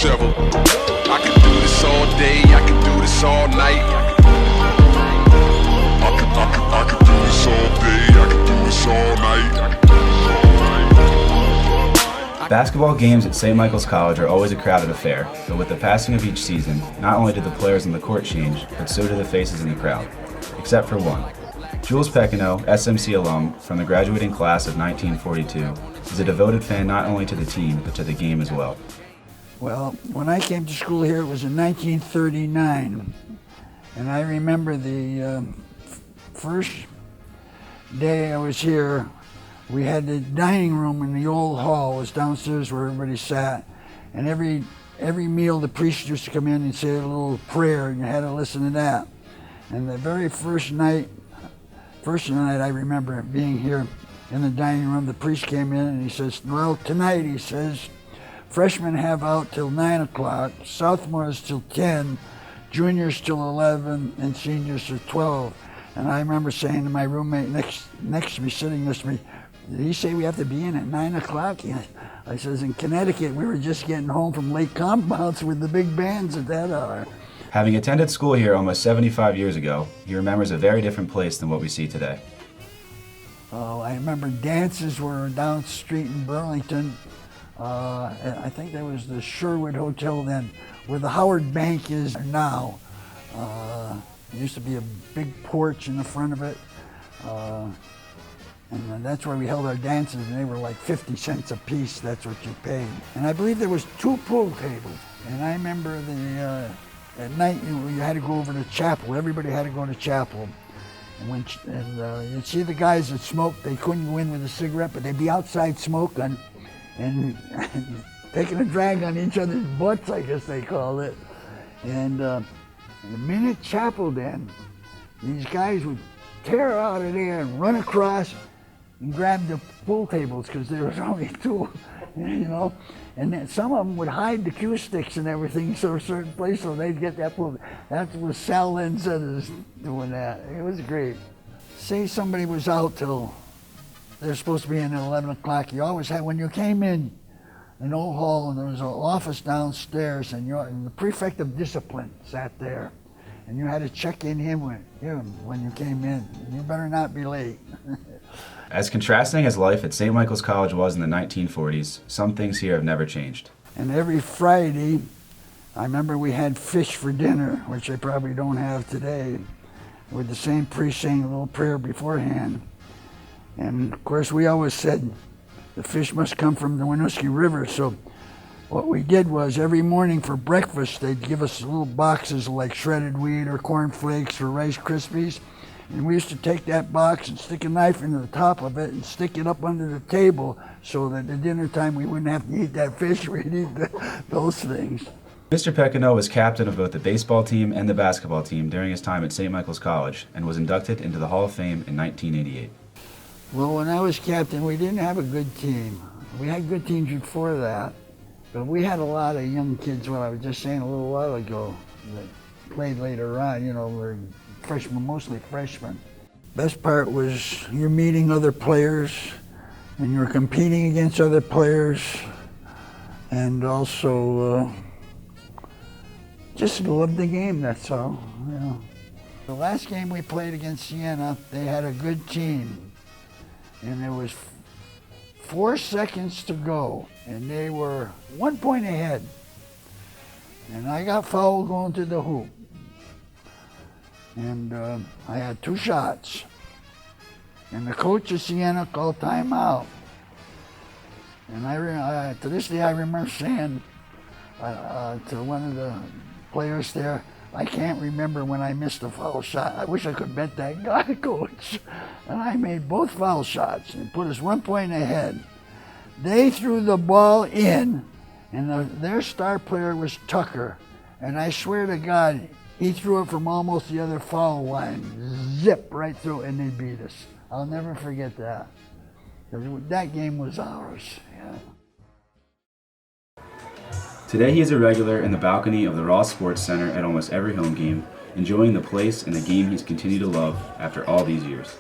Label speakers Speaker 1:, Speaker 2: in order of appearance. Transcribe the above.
Speaker 1: shovel. I could do this all day, I could do this all night. I could do this all day, I could do this all night.
Speaker 2: Basketball games at St. Michael's College are always a crowded affair, but with the passing of each season, not only do the players on the court change, but so do the faces in the crowd. Except for one. Jules Pequignot, SMC alum from the graduating class of 1942, is a devoted fan not only to the team, but to the game as well.
Speaker 3: Well, when I came to school here, it was in 1939, and I remember the first day I was here, we had the dining room in the old hall. It was downstairs where everybody sat, and every meal the priest used to come in and say a little prayer, and you had to listen to that. And the very first night I remember being here in the dining room, the priest came in and he says, well, tonight, he says, freshmen have out till 9 o'clock, sophomores till 10, juniors till 11, and seniors till 12. And I remember saying to my roommate next to me, sitting next to me, did he say we have to be in at 9 o'clock? Yeah. I says, in Connecticut, we were just getting home from Lake Compounce with the big bands at that hour.
Speaker 2: Having attended school here almost 75 years ago, he remembers a very different place than what we see today.
Speaker 3: Oh, I remember dances were down the street in Burlington. I think there was the Sherwood Hotel then, where the Howard Bank is now. There used to be a big porch in the front of it. And that's where we held our dances, and they were like 50 cents a piece. That's what you paid. And I believe there was 2 pool tables. And I remember at night you had to go over to chapel. Everybody had to go to chapel. And you'd see the guys that smoked. They couldn't go in with a cigarette, but they'd be outside smoking and taking a drag on each other's butts, I guess they called it. And the minute chapel then, these guys would tear out of there and run across and grab the pool tables because there was only 2, you know. And then some of them would hide the cue sticks and everything so a certain place so they'd get that pool. That was Sal Lenzetta's doing that. It was great. Say somebody was out till they're supposed to be in at 11 o'clock. You always had, when you came in an old hall and there was an office downstairs and the prefect of discipline sat there. And you had to check in him when you came in. You better not be late.
Speaker 2: As contrasting as life at St. Michael's College was in the 1940s, some things here have never changed.
Speaker 3: And every Friday, I remember we had fish for dinner, which they probably don't have today, with the same priest saying a little prayer beforehand. And of course, we always said the fish must come from the Winooski River. So what we did was every morning for breakfast, they'd give us little boxes like shredded wheat or corn flakes or Rice Krispies. And we used to take that box and stick a knife into the top of it and stick it up under the table so that at dinner time we wouldn't have to eat that fish, we'd eat those things.
Speaker 2: Mr. Pequignot was captain of both the baseball team and the basketball team during his time at St. Michael's College and was inducted into the Hall of Fame in 1988.
Speaker 3: Well, when I was captain, we didn't have a good team. We had good teams before that, but we had a lot of young kids, what I was just saying a little while ago, that played later on, you know, were freshmen, mostly freshmen. Best part was you're meeting other players and you're competing against other players, and also just love the game, that's all. You know. The last game we played against Siena, they had a good team, and there was 4 seconds to go, and they were 1 point ahead. And I got fouled going to the hoop. And I had 2 shots. And the coach of Siena called timeout. And to this day I remember saying to one of the players there, I can't remember when I missed a foul shot. I wish I could bet that guy, coach. And I made both foul shots and put us 1 point ahead. They threw the ball in, and their star player was Tucker. And I swear to God, he threw it from almost the other foul line, zip right through, and they beat us. I'll never forget that. That game was ours. Yeah.
Speaker 2: Today he is a regular in the balcony of the Ross Sports Center at almost every home game, enjoying the place and the game he's continued to love after all these years.